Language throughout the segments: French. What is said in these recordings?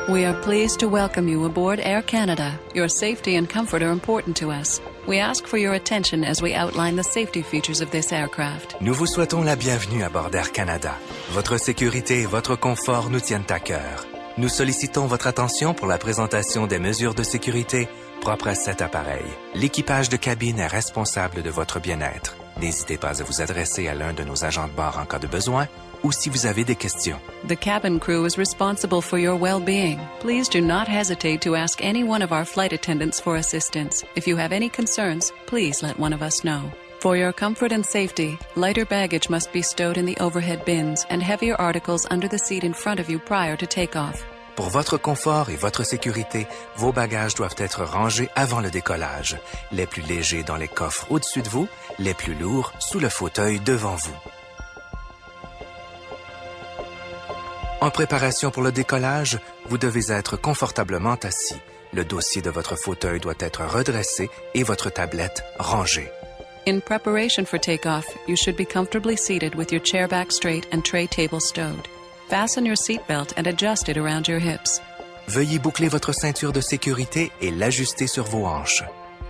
We are pleased to welcome you aboard Air Canada. Your safety and comfort are important to us. We ask for your attention as we outline the safety features of this aircraft. Nous vous souhaitons la bienvenue à bord d'Air Canada. Votre sécurité et votre confort nous tiennent à cœur. Nous sollicitons votre attention pour la présentation des mesures de sécurité propres à cet appareil. L'équipage de cabine est responsable de votre bien-être. N'hésitez pas à vous adresser à l'un de nos agents de bord en cas de besoin ou si vous avez des questions. The cabin crew is responsible for your well-being. Please do not hesitate to ask any one of our flight attendants for assistance. If you have any concerns, please let one of us know. For your comfort and safety, lighter baggage must be stowed in the overhead bins and heavier articles under the seat in front of you prior to takeoff. Pour votre confort et votre sécurité, vos bagages doivent être rangés avant le décollage. Les plus légers dans les coffres au-dessus de vous, les plus lourds sous le fauteuil devant vous. En préparation pour le décollage, vous devez être confortablement assis. Le dossier de votre fauteuil doit être redressé et votre tablette rangée. In preparation for takeoff, you should be comfortably seated with your chair back straight and tray table stowed. Fasten your seatbelt and adjust it around your hips. Veuillez boucler votre ceinture de sécurité et l'ajuster sur vos hanches.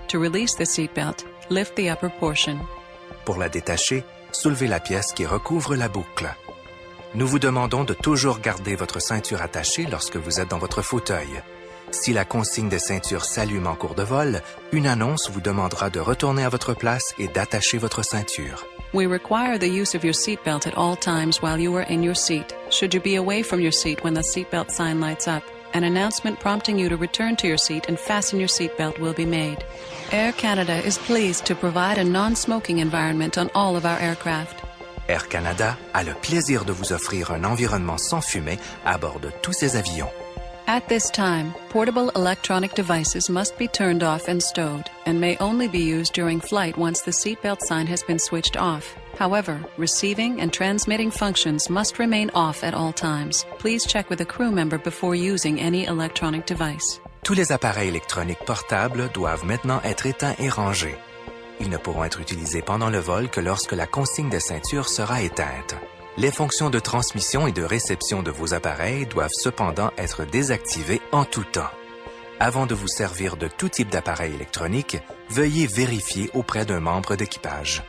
To release the seatbelt, lift the upper portion. Pour la détacher, soulevez la pièce qui recouvre la boucle. Nous vous demandons de toujours garder votre ceinture attachée lorsque vous êtes dans votre fauteuil. Si la consigne des ceintures s'allume en cours de vol, une annonce vous demandera de retourner à votre place et d'attacher votre ceinture. We require the use of your seatbelt at all times while you are in your seat. Should you be away from your seat when the seatbelt sign lights up, an announcement prompting you to return to your seat and fasten your seatbelt will be made. Air Canada is pleased to provide a non-smoking environment on all of our aircraft. Air Canada a le plaisir de vous offrir un environnement sans fumée à bord de tous ses avions. At this time, portable electronic devices must be turned off and stowed, and may only be used during flight once the seatbelt sign has been switched off. However, receiving and transmitting functions must remain off at all times. Please check with a crew member before using any electronic device. Tous les appareils électroniques portables doivent maintenant être éteints et rangés. Ils ne pourront être utilisés pendant le vol que lorsque la consigne des ceintures sera éteinte. Les fonctions de transmission et de réception de vos appareils doivent cependant être désactivées en tout temps. Avant de vous servir de tout type d'appareil électronique, veuillez vérifier auprès d'un membre d'équipage.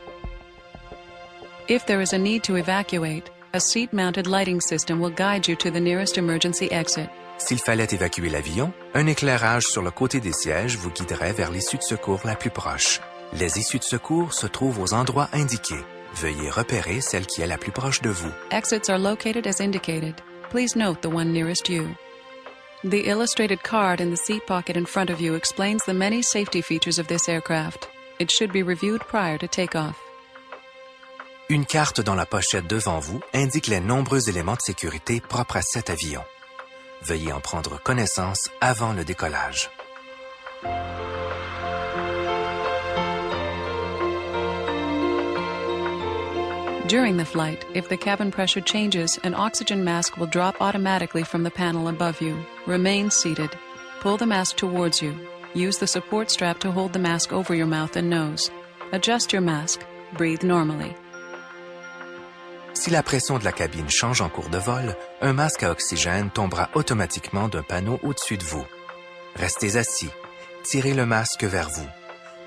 If there is a need to evacuate, a seat-mounted lighting system will guide you to the nearest emergency exit. S'il fallait évacuer l'avion, un éclairage sur le côté des sièges vous guiderait vers l'issue de secours la plus proche. Les issues de secours se trouvent aux endroits indiqués. Veuillez repérer celle qui est la plus proche de vous. Exits are located as indicated. Please note the one nearest you. The illustrated card in the seat pocket in front of you explains the many safety features of this aircraft. It should be reviewed prior to takeoff. Une carte dans la pochette devant vous indique les nombreux éléments de sécurité propres à cet avion. Veuillez en prendre connaissance avant le décollage. During the flight, if the cabin pressure changes, an oxygen mask will drop automatically from the panel above you. Remain seated. Pull the mask towards you. Use the support strap to hold the mask over your mouth and nose. Adjust your mask. Breathe normally. Si la pression de la cabine change en cours de vol, un masque à oxygène tombera automatiquement d'un panneau au-dessus de vous. Restez assis. Tirez le masque vers vous.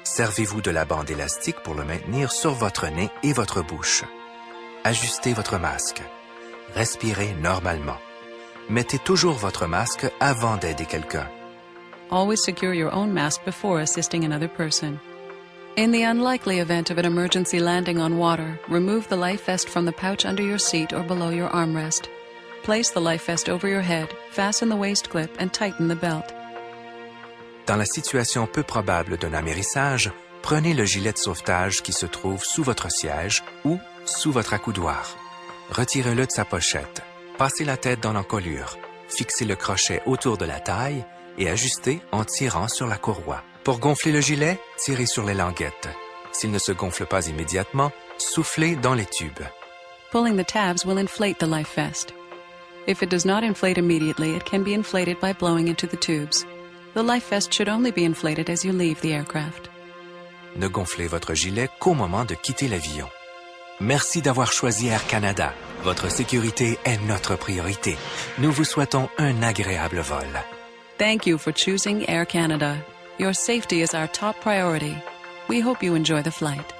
Servez-vous de la bande élastique pour le maintenir sur votre nez et votre bouche. Ajustez votre masque. Respirez normalement. Mettez toujours votre masque avant d'aider quelqu'un. Always secure your own mask before assisting another person. In the unlikely event of an emergency landing on water, remove the life vest from the pouch under your seat or below your armrest. Place the life vest over your head, fasten the waist clip, and tighten the belt. Dans la situation peu probable d'un amérissage, prenez le gilet de sauvetage qui se trouve sous votre siège ou sous votre accoudoir. Retirez-le de sa pochette. Passez la tête dans l'encolure. Fixez le crochet autour de la taille et ajustez en tirant sur la courroie. Pour gonfler le gilet, tirez sur les languettes. S'il ne se gonfle pas immédiatement, soufflez dans les tubes. Pulling the tabs will inflate the life vest. If it does not inflate immediately, it can be inflated by blowing into the tubes. The life vest should only be inflated as you leave the aircraft. Ne gonflez votre gilet qu'au moment de quitter l'avion. Merci d'avoir choisi Air Canada. Votre sécurité est notre priorité. Nous vous souhaitons un agréable vol. Thank you for choosing Air Canada. Your safety is our top priority. We hope you enjoy the flight.